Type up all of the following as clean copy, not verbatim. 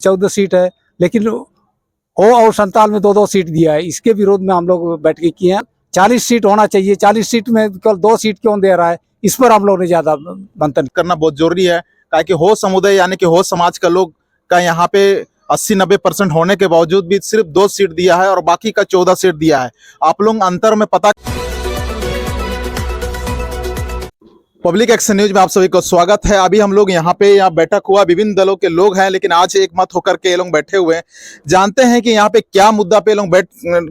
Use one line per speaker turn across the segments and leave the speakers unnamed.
14 seat है, लेकिन हो और संताल में 2-2 सीट दिया है। इसके विरोध में हम लोग बैठकें किए हैं। 40 सीट होना चाहिए, 40 सीट में केवल 2 सीट क्यों दे रहा है, इस पर हम लोग ने ज्यादा मंथन
करना बहुत जरूरी है। ताकि हो समुदाय यानी कि हो समाज का लोग का यहाँ पे 80-90% होने के बावजूद भी सिर्फ 2 सीट दिया है और बाकी का 14 सीट दिया है। आप लोग अंतर में पता। पब्लिक एक्शन न्यूज में आप सभी को स्वागत है। अभी हम लोग यहाँ बैठक हुआ, विभिन्न दलों के लोग हैं, लेकिन आज एक मत होकर के ये लोग बैठे हुए हैं। जानते हैं कि यहाँ पे क्या मुद्दा पे लोग बैठ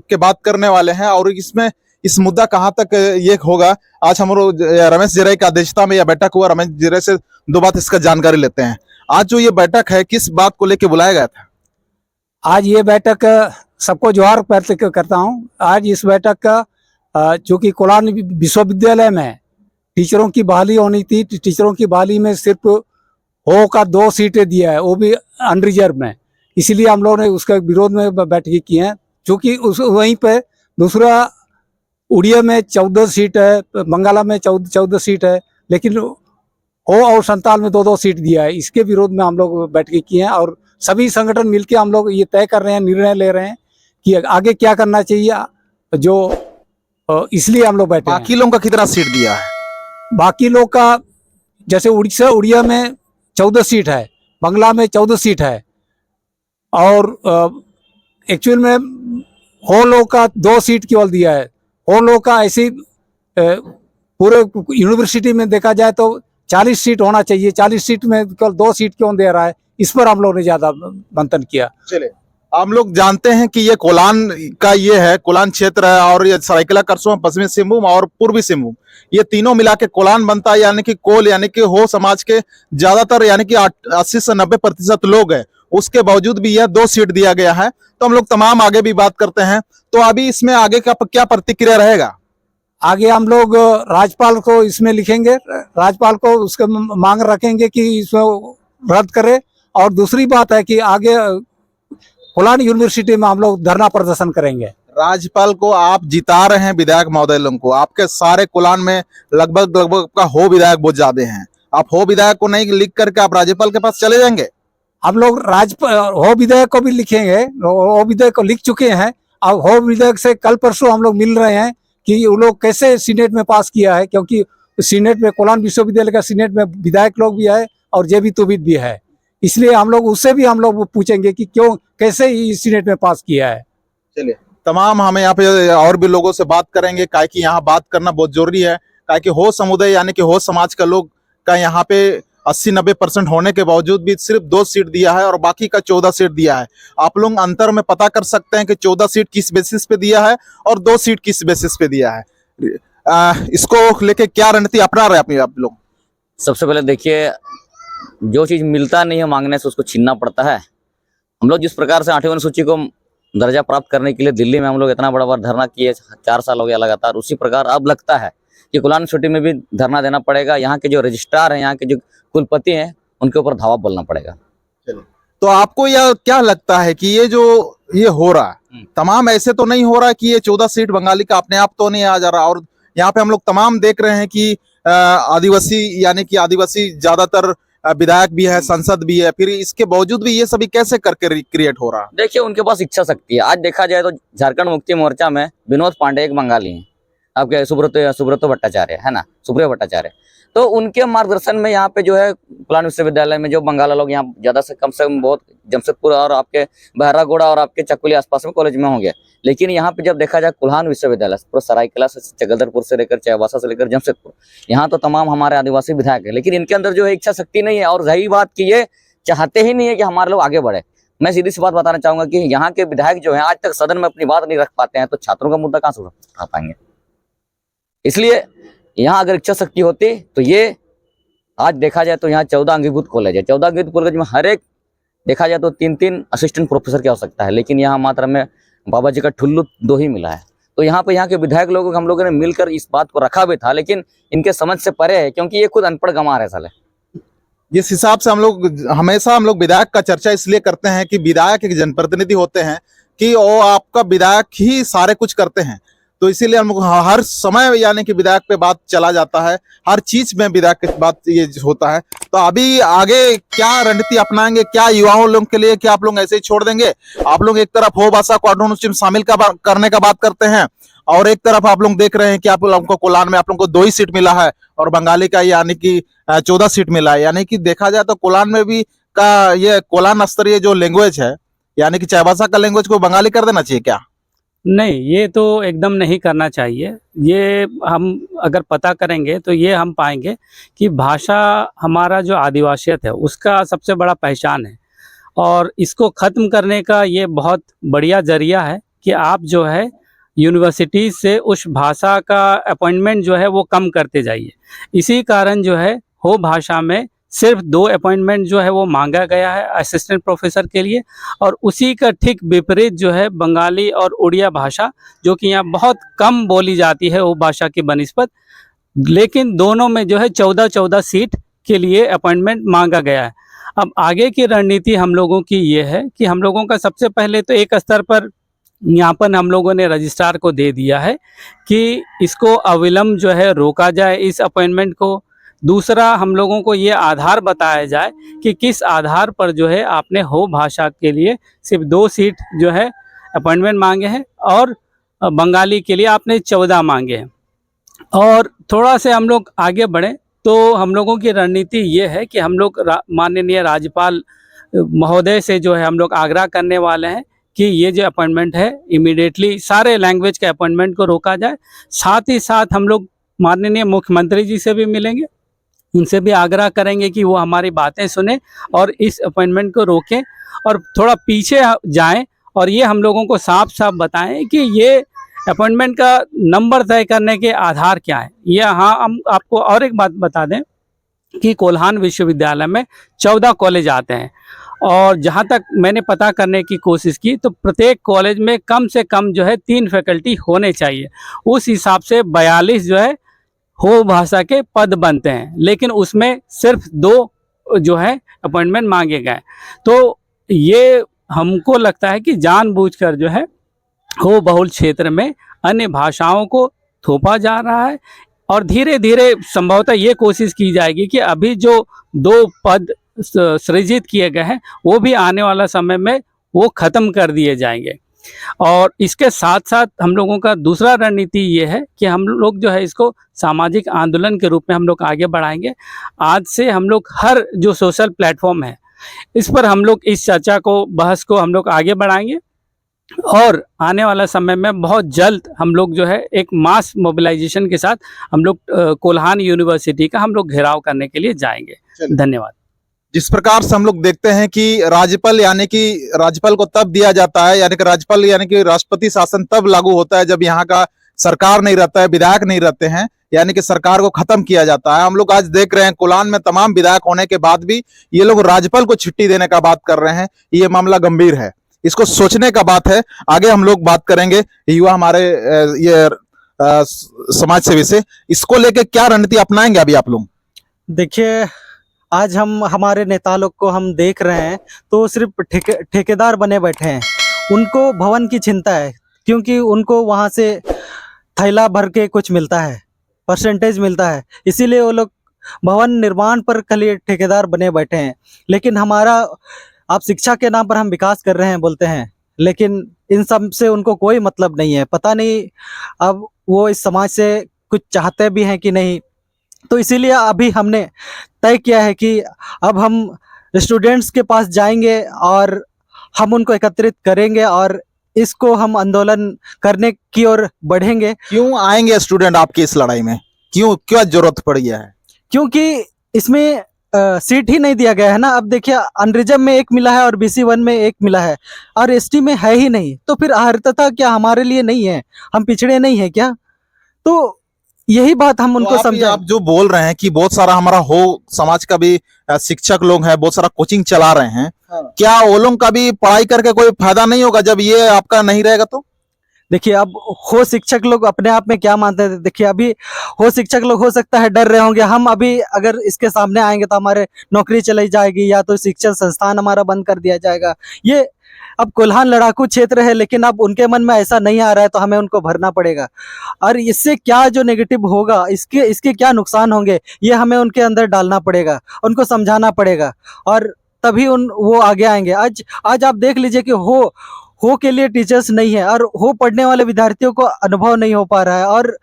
के बात करने वाले हैं और इसमें इस मुद्दा कहाँ तक ये होगा। आज हम लोग रमेश जिरई की अध्यक्षता में यह बैठक हुआ। रमेश जिरई से 2 बात इसका जानकारी लेते हैं। आज जो ये बैठक है, किस बात को लेकर बुलाया गया था?
आज ये बैठक सबको जोहार करता हूँ। आज इस बैठक का चूंकि कोलान विश्वविद्यालय में टीचरों की बहाली होनी थी, टीचरों की बहाली में सिर्फ हो का 2 सीटें दिया है, वो भी अनरिजर्व में। इसलिए हम लोगों ने उसके विरोध में बैठकें की हैं। चूंकि उस वहीं पे दूसरा उड़िया में 14 सीट है, बंगाला में 14 सीट है, लेकिन हो और संताल में 2-2 सीट दिया है। इसके विरोध में हम लोग बैठकें किए हैं और सभी संगठन मिलकर हम लोग ये तय कर रहे हैं, निर्णय ले रहे हैं कि आगे क्या करना चाहिए। इसलिए हम लोग बैठे।
बाकी लोगों का कितना सीट दिया है?
बाकी लोग का जैसे उड़िया में 14 सीट है, बंगला में 14 सीट है और एक्चुअल में हो लोग का 2 सीट केवल दिया है। हो लोग का ऐसी पूरे यूनिवर्सिटी में देखा जाए तो 40 सीट होना चाहिए, 40 सीट में केवल 2 सीट क्यों दे रहा है, इस पर हम लोग ने ज्यादा मंथन किया।
चले, हम लोग जानते हैं कि ये कोलान का ये है, कोलान क्षेत्र है और ये सरायकेला करसों, पश्चिमी सिंहभूम और पूर्वी सिंहभूम, ये तीनों मिला के कोलान बनता है। यानी कि कोल यानी कि हो समाज के ज्यादातर यानी कि 80 से 90% लोग हैं। उसके बावजूद भी यह 2 सीट दिया गया है। तो हम लोग तमाम आगे भी बात करते हैं। तो अभी इसमें आगे का क्या प्रतिक्रिया रहेगा?
आगे हम लोग राज्यपाल को इसमें लिखेंगे, राज्यपाल को उसके मांग रखेंगे कि इसमें रद्द करे। और दूसरी बात है कि आगे कोलान यूनिवर्सिटी में हम लोग धरना प्रदर्शन करेंगे।
राज्यपाल को आप जिता रहे हैं, विधायक महोदय लोगों को। आपके सारे कोलान में लगभग का हो विधायक बहुत ज्यादा हैं। आप हो विधायक को नहीं लिख करके आप राज्यपाल के पास चले जाएंगे?
हम लोग हो विधायक को भी लिखेंगे, हो विधायक को लिख चुके हैं और हो विधायक से कल परसों हम लोग मिल रहे हैं कि वो लोग कैसे सीनेट में पास किया है। क्योंकि सीनेट में कोलान विश्वविद्यालय का सीनेट में विधायक लोग भी है और जेबी तुबिद भी है, इसलिए हम लोग उससे भी हम लोग पूछेंगे कि क्यों कैसे सीनेट में पास किया है।
चलिए, तमाम हमें यहाँ पे और भी लोगों से बात करेंगे, काहे कि यहाँ बात करना बहुत जरूरी है। काहे कि हो समुदाय यानी कि हो समाज का लोग का यहाँ पे 80-90% होने के बावजूद भी सिर्फ 2 सीट दिया है और बाकी का 14 सीट दिया है। आप लोग अंतर में पता कर सकते हैं कि 14 सीट किस बेसिस पे दिया है और 2 सीट किस बेसिस पे दिया है। इसको लेके क्या रणनीति अपना रहे अपने आप लोग?
सबसे पहले देखिए, जो चीज मिलता नहीं है मांगने से उसको छीनना पड़ता है। हम लोग जिस प्रकार से 8वीं अनुसूची को दर्जा प्राप्त करने के लिए दिल्ली में हम लोग इतना बड़ा धरना किए, 4 साल हो गया लगातार, उसी प्रकार अब लगता है कि कोलान यूनिवर्सिटी में भी धरना देना पड़ेगा। यहाँ के जो रजिस्ट्रार हैं, यहाँ के जो कुलपति हैं, उनके ऊपर धावा बोलना पड़ेगा।
तो आपको यह क्या लगता है कि ये हो रहा है तमाम ऐसे तो नहीं हो रहा है कि ये 14 सीट बंगाली का अपने आप तो नहीं आ जा रहा? और यहाँ पे हम लोग तमाम देख रहे हैं कि आदिवासी यानी कि आदिवासी ज्यादातर विधायक भी है, संसद भी है, फिर इसके बावजूद भी ये सभी कैसे करके क्रिएट हो रहा है?
देखिए, उनके पास इच्छा शक्ति है। आज देखा जाए तो झारखंड मुक्ति मोर्चा में विनोद पांडे एक बंगाली हैं, आपके सुब्रतो भट्टाचार्य है ना, सुप्रियो भट्टाचार्य। तो उनके मार्गदर्शन में यहाँ पे जो है कोलान विश्वविद्यालय में जो बंगाला लोग यहाँ ज्यादा से कम बहुत जमशेदपुर और आपके बहरागोड़ा और आपके चकुली आसपास में कॉलेज में होंगे। लेकिन यहाँ पे जब देखा जाए कोलान विश्वविद्यालय पूरा सरायकेला से चगलदरपुर से लेकर चाईबासा से लेकर जमशेदपुर, यहाँ तो तमाम हमारे आदिवासी विधायक है, लेकिन इनके अंदर जो है इच्छा शक्ति नहीं है और सही बात की ये चाहते ही नहीं है कि हमारे लोग आगे बढ़े। मैं सीधी सी बात बताना चाहूंगा कि यहाँ के विधायक जो है आज तक सदन में अपनी बात नहीं रख पाते हैं, तो छात्रों का मुद्दा कहाँ से उठा पाएंगे? इसलिए यहाँ अगर इच्छा शक्ति होती तो ये आज देखा जाए तो यहाँ 14 अंगीभूत कॉलेज है। 14 अंगीभूत कॉलेज में हर एक देखा जाए तो 3-3 असिस्टेंट प्रोफेसर की आवश्यकता है, लेकिन यहाँ मात्र में बाबा जी का ठुल्लू 2 ही मिला है। तो यहाँ पे यहाँ के विधायक लोगों हम लोगों ने मिलकर इस बात को रखा भी था, लेकिन इनके समझ से परे है, क्योंकि ये खुद अनपढ़ गंवार है साले।
जिस हिसाब से हम लोग विधायक का चर्चा इसलिए करते हैं कि विधायक एक जनप्रतिनिधि होते हैं कि वो आपका विधायक ही सारे कुछ करते हैं। तो इसीलिए हम हर समय यानी कि विधायक पे बात चला जाता है, हर चीज में विधायक की बात ये होता है। तो अभी आगे क्या रणनीति अपनाएंगे, क्या युवाओं लोगों के लिए, क्या आप लोग ऐसे ही छोड़ देंगे? आप लोग एक तरफ हो भाषा को ऑटोनोमस में शामिल करने का बात करते हैं, और एक तरफ आप लोग देख रहे हैं कि आप लोगों को कोलान में आप लोगों को 2 ही सीट मिला है और बंगाली का यानी कि 14 सीट मिला है। यानी कि देखा जाए तो कोलान में भी का ये कोलान स्तरीय जो लैंग्वेज है यानी कि चाईबासा का लैंग्वेज को बंगाली कर देना चाहिए क्या?
नहीं, ये तो एकदम नहीं करना चाहिए। ये हम अगर पता करेंगे तो ये हम पाएंगे कि भाषा हमारा जो आदिवासियत है उसका सबसे बड़ा पहचान है, और इसको ख़त्म करने का ये बहुत बढ़िया ज़रिया है कि आप जो है यूनिवर्सिटी से उस भाषा का अपॉइंटमेंट जो है वो कम करते जाइए। इसी कारण जो है हो भाषा में सिर्फ 2 अपॉइंटमेंट जो है वो मांगा गया है असिस्टेंट प्रोफेसर के लिए, और उसी का ठीक विपरीत जो है बंगाली और उड़िया भाषा जो कि यहाँ बहुत कम बोली जाती है वो भाषा की बनिस्बत, लेकिन दोनों में जो है 14-14 सीट के लिए अपॉइंटमेंट मांगा गया है। अब आगे की रणनीति हम लोगों की ये है कि हम लोगों का सबसे पहले तो एक स्तर पर ज्ञापन हम लोगों ने रजिस्ट्रार को दे दिया है कि इसको अविलंब जो है रोका जाए इस अपॉइंटमेंट को। दूसरा, हम लोगों को ये आधार बताया जाए कि किस आधार पर जो है आपने हो भाषा के लिए सिर्फ 2 सीट जो है अपॉइंटमेंट मांगे हैं और बंगाली के लिए आपने 14 मांगे हैं। और थोड़ा से हम लोग आगे बढ़ें तो हम लोगों की रणनीति ये है कि हम लोग माननीय राज्यपाल महोदय से जो है हम लोग आग्रह करने वाले हैं कि ये जो अपॉइंटमेंट है इमीडिएटली सारे लैंग्वेज के अपॉइंटमेंट को रोका जाए। साथ ही साथ हम लोग माननीय मुख्यमंत्री जी से भी मिलेंगे, उनसे भी आग्रह करेंगे कि वो हमारी बातें सुने और इस अपॉइंटमेंट को रोकें और थोड़ा पीछे जाएं, और ये हम लोगों को साफ साफ बताएं कि ये अपॉइंटमेंट का नंबर तय करने के आधार क्या है। ये हाँ, हम आपको और एक बात बता दें कि कोल्हान विश्वविद्यालय में 14 कॉलेज आते हैं, और जहाँ तक मैंने पता करने की कोशिश की तो प्रत्येक कॉलेज में कम से कम जो है 3 फैकल्टी होने चाहिए। उस हिसाब से 42 जो है हो भाषा के पद बनते हैं, लेकिन उसमें सिर्फ 2 जो है अपॉइंटमेंट मांगे गए। तो ये हमको लगता है कि जानबूझकर जो है हो बहुल क्षेत्र में अन्य भाषाओं को थोपा जा रहा है, और धीरे धीरे संभवतः ये कोशिश की जाएगी कि अभी जो 2 पद सृजित किए गए हैं वो भी आने वाला समय में वो ख़त्म कर दिए जाएंगे। और इसके साथ साथ हम लोगों का दूसरा रणनीति ये है कि हम लोग जो है इसको सामाजिक आंदोलन के रूप में हम लोग आगे बढ़ाएंगे। आज से हम लोग हर जो सोशल प्लेटफॉर्म है इस पर हम लोग इस चर्चा को, बहस को हम लोग आगे बढ़ाएंगे, और आने वाला समय में बहुत जल्द हम लोग जो है एक मास मोबिलाइजेशन के साथ हम लोग कोल्हान यूनिवर्सिटी का हम लोग घेराव करने के लिए जाएंगे। धन्यवाद।
जिस प्रकार से हम लोग देखते हैं कि राज्यपाल यानी कि राज्यपाल को तब दिया जाता है, यानी कि राज्यपाल यानी कि राष्ट्रपति शासन तब लागू होता है जब यहाँ का सरकार नहीं रहता है, विधायक नहीं रहते हैं, यानी कि सरकार को खत्म किया जाता है। हम लोग आज देख रहे हैं कोलान में तमाम विधायक होने के बाद भी ये लोग राज्यपाल को छुट्टी देने का बात कर रहे हैं। ये मामला गंभीर है, इसको सोचने का बात है। आगे हम लोग बात करेंगे युवा हमारे ये समाज सेवी से, इसको लेके क्या रणनीति अपनाएंगे अभी आप लोग?
देखिए, आज हम हमारे नेता लोग को हम देख रहे हैं तो सिर्फ ठेकेदार बने बैठे हैं। उनको भवन की चिंता है, क्योंकि उनको वहाँ से थैला भर के कुछ मिलता है, परसेंटेज मिलता है, इसीलिए वो लोग भवन निर्माण पर खाली ठेकेदार बने बैठे हैं। लेकिन हमारा, आप शिक्षा के नाम पर हम विकास कर रहे हैं बोलते हैं, लेकिन इन सब से उनको कोई मतलब नहीं है। पता नहीं अब वो इस समाज से कुछ चाहते भी हैं कि नहीं। तो इसीलिए अभी हमने तय किया है कि अब हम स्टूडेंट्स के पास जाएंगे और हम उनको एकत्रित करेंगे और इसको हम आंदोलन करने की ओर बढ़ेंगे।
क्यों आएंगे स्टूडेंट आपकी इस लड़ाई में? क्यों, क्या जरूरत पड़ी है?
क्योंकि इसमें सीट ही नहीं दिया गया है ना। अब देखिए, अनरिजर्व में 1 मिला है और BC1 में 1 मिला है और ST में है ही नहीं, तो फिर अर्हता क्या हमारे लिए नहीं है? हम पिछड़े नहीं है क्या? तो यही बात हम उनको समझा।
आप जो बोल रहे हैं कि बहुत सारा हमारा हो समाज का भी शिक्षक लोग हैं, बहुत सारा कोचिंग चला रहे हैं, क्या वो लोग का भी पढ़ाई करके कोई फायदा नहीं होगा जब ये आपका नहीं रहेगा? तो
देखिए अब हो शिक्षक लोग अपने आप में क्या मानते हैं, देखिए अभी हो शिक्षक लोग हो सकता है डर रहे होंगे, हम अभी अगर इसके सामने आएंगे तो हमारे नौकरी चली जाएगी या तो शिक्षण संस्थान हमारा बंद कर दिया जाएगा। ये अब कोल्हान लड़ाकू क्षेत्र है, लेकिन अब उनके मन में ऐसा नहीं आ रहा है तो हमें उनको भरना पड़ेगा। और इससे क्या जो नेगेटिव होगा, इसके इसके क्या नुकसान होंगे, ये हमें उनके अंदर डालना पड़ेगा, उनको समझाना पड़ेगा, और तभी वो आगे आएंगे। आज आप देख लीजिए कि हो के लिए टीचर्स नहीं है, और हो पढ़ने वाले विद्यार्थियों को अनुभव नहीं हो पा रहा है, और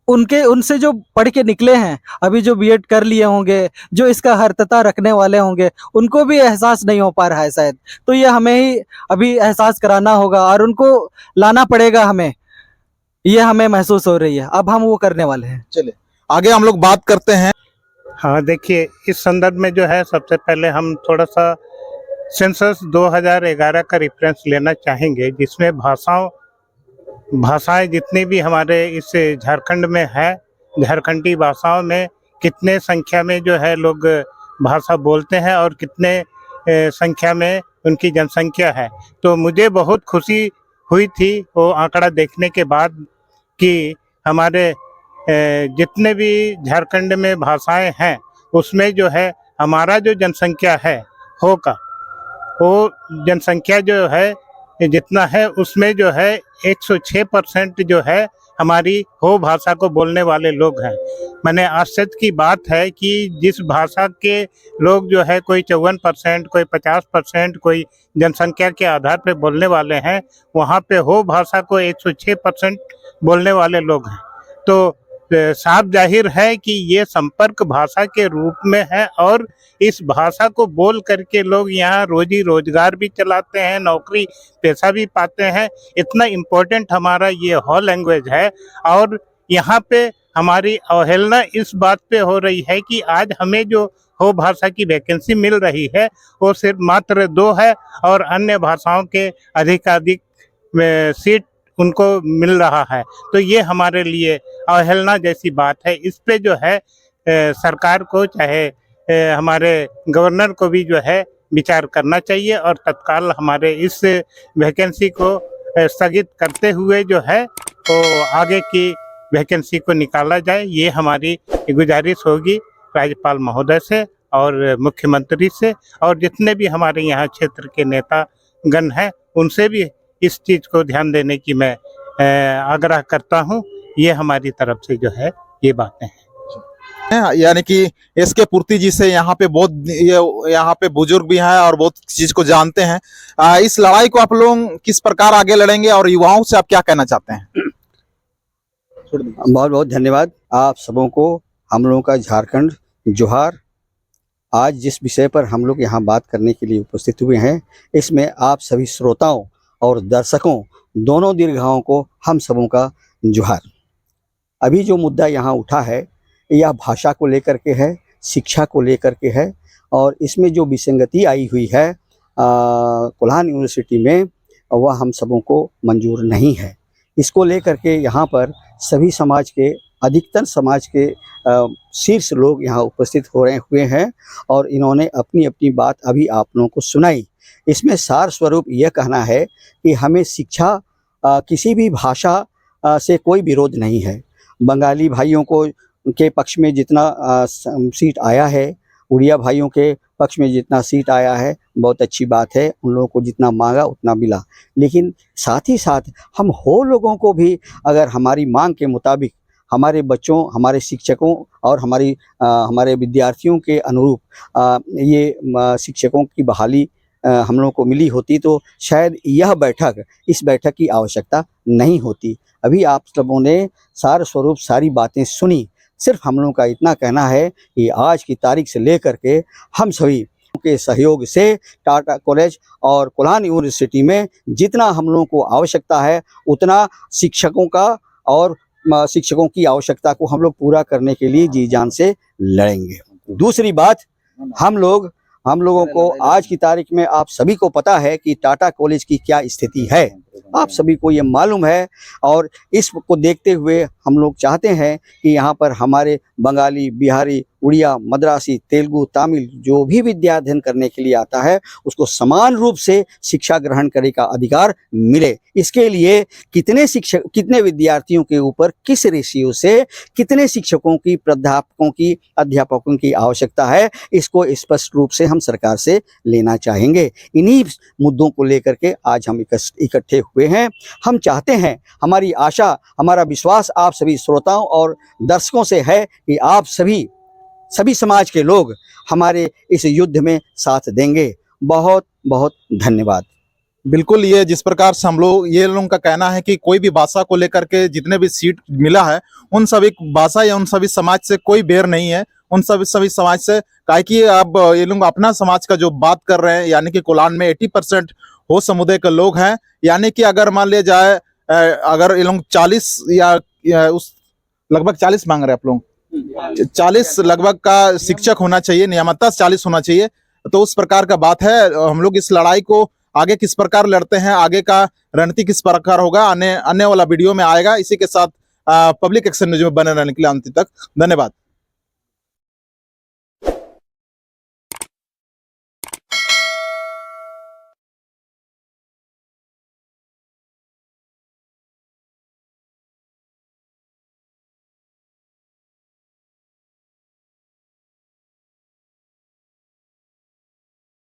उनसे जो पढ़ के निकले हैं, अभी जो बीएड कर लिए होंगे, जो इसका हर्तता रखने वाले होंगे, उनको भी एहसास नहीं हो पा रहा है शायद। तो ये हमें ही अभी एहसास कराना होगा और उनको लाना पड़ेगा हमें, ये हमें महसूस हो रही है, अब हम वो करने वाले हैं।
चलिए आगे हम लोग बात करते हैं।
हाँ, देखिए इस संदर्भ में जो है सबसे पहले हम थोड़ा सा सेंसस 2011 का रेफरेंस लेना चाहेंगे, जिसमें भाषाएं जितनी भी हमारे इस झारखंड में है, झारखंडी भाषाओं में कितने संख्या में जो है लोग भाषा बोलते हैं और कितने संख्या में उनकी जनसंख्या है। तो मुझे बहुत खुशी हुई थी वो आंकड़ा देखने के बाद कि हमारे जितने भी झारखंड में भाषाएं हैं उसमें जो है हमारा जो जनसंख्या है हो का, वो जनसंख्या जो है जितना है उसमें जो है 106% जो है हमारी हो भाषा को बोलने वाले लोग हैं। मैंने आश्चर्य की बात है कि जिस भाषा के लोग जो है कोई 54%, कोई 50%, कोई जनसंख्या के आधार पर बोलने वाले हैं, वहाँ पे हो भाषा को 106% बोलने वाले लोग हैं। तो साफ जाहिर है कि ये संपर्क भाषा के रूप में है, और इस भाषा को बोल करके लोग यहाँ रोजी रोजगार भी चलाते हैं, नौकरी पैसा भी पाते हैं। इतना इम्पोर्टेंट हमारा ये हो लैंग्वेज है, और यहाँ पे हमारी अवहेलना इस बात पे हो रही है कि आज हमें जो हो भाषा की वैकेंसी मिल रही है वो सिर्फ मात्र 2 है, और अन्य भाषाओं के अधिकाधिक सीट उनको मिल रहा है। तो ये हमारे लिए अवहेलना जैसी बात है। इस पे जो है सरकार को, चाहे हमारे गवर्नर को भी जो है विचार करना चाहिए, और तत्काल हमारे इस वैकेंसी को स्थगित करते हुए जो है तो आगे की वैकेंसी को निकाला जाए। ये हमारी गुजारिश होगी राज्यपाल महोदय से और मुख्यमंत्री से, और जितने भी हमारे यहाँ क्षेत्र के नेता गण हैं उनसे भी इस चीज़ को ध्यान देने की मैं आग्रह करता हूँ। ये हमारी तरफ से जो है ये बातें हैं।
यानी कि इसके पूर्ति जी से यहाँ पे बहुत यहाँ पे बुजुर्ग भी हैं और बहुत चीज को जानते हैं। इस लड़ाई को आप लोग किस प्रकार आगे लड़ेंगे और युवाओं से आप क्या कहना चाहते हैं?
बहुत बहुत धन्यवाद आप सबों को। हम लोगों का झारखंड जोहार। आज जिस विषय पर हम लोग यहाँ बात करने के लिए उपस्थित हुए हैं, इसमें आप सभी श्रोताओं और दर्शकों दोनों दीर्घाओं को हम सबों का जोहार। अभी जो मुद्दा यहाँ उठा है यह भाषा को लेकर के है, शिक्षा को लेकर के है, और इसमें जो विसंगति आई हुई है कोल्हान यूनिवर्सिटी में, वह हम सबों को मंजूर नहीं है। इसको लेकर के यहाँ पर सभी समाज के, अधिकतर समाज के शीर्ष लोग यहाँ उपस्थित हुए हैं, और इन्होंने अपनी अपनी बात अभी आप लोगों को सुनाई। इसमें सार स्वरूप यह कहना है कि हमें शिक्षा, किसी भी भाषा से कोई विरोध नहीं है। बंगाली भाइयों को के पक्ष में जितना सीट आया है, उड़िया भाइयों के पक्ष में जितना सीट आया है, बहुत अच्छी बात है। उन लोगों को जितना मांगा उतना मिला, लेकिन साथ ही साथ हम हो लोगों को भी अगर हमारी मांग के मुताबिक हमारे बच्चों, हमारे शिक्षकों और हमारे विद्यार्थियों के अनुरूप ये शिक्षकों की बहाली हम लोगों को मिली होती तो शायद इस बैठक की आवश्यकता नहीं होती। अभी आप सबों ने सार स्वरूप सारी बातें सुनी। सिर्फ हम लोगों का इतना कहना है कि आज की तारीख से लेकर के हम सभी के सहयोग से टाटा कॉलेज और कोल्हान यूनिवर्सिटी में जितना हम लोगों को आवश्यकता है उतना शिक्षकों का और शिक्षकों की आवश्यकता को हम लोग पूरा करने के लिए जी जान से लड़ेंगे। दूसरी बात, हम लोगों को आज की तारीख में आप सभी को पता है कि टाटा कॉलेज की क्या स्थिति है, आप सभी को ये मालूम है, और इसको देखते हुए हम लोग चाहते हैं कि यहाँ पर हमारे बंगाली, बिहारी, उड़िया, मद्रासी, तेलुगु, तमिल जो भी विद्या अध्ययन करने के लिए आता है उसको समान रूप से शिक्षा ग्रहण करने का अधिकार मिले। इसके लिए कितने विद्यार्थियों के ऊपर किस रेशियो से कितने शिक्षकों की, प्राध्यापकों की, अध्यापकों की आवश्यकता है, इसको स्पष्ट रूप से हम सरकार से लेना चाहेंगे। इन्हीं मुद्दों को लेकर के आज हम इकट्ठे हुए हैं। हम चाहते हैं, हमारी आशा, हमारा विश्वास आप सभी श्रोताओं और दर्शकों से है कि आप सभी समाज के लोग हमारे इस युद्ध में साथ देंगे। बहुत बहुत धन्यवाद।
बिल्कुल, ये जिस प्रकार से हम लोग, ये लोगों का कहना है कि कोई भी भाषा को लेकर के जितने भी सीट मिला है उन सभी भाषा या उन सभी समाज से कोई बैर नहीं है, उन सभी समाज से, काहे कि अब ये लोग अपना समाज का जो बात कर रहे हैं, यानी कि कोलान में 80% हो समुदाय के लोग हैं, यानी कि अगर मान लिया जाए अगर ये लोग 40 या उस लगभग 40 मांग रहे हैं आप लोग, 40 लगभग का शिक्षक होना चाहिए, नियमितता 40 होना चाहिए। तो उस प्रकार का बात है। हम लोग इस लड़ाई को आगे किस प्रकार लड़ते हैं, आगे का रणनीति किस प्रकार होगा, आने वाला वीडियो में आएगा। इसी के साथ पब्लिक एक्शन न्यूज में बने रहने के लिए अंत तक धन्यवाद।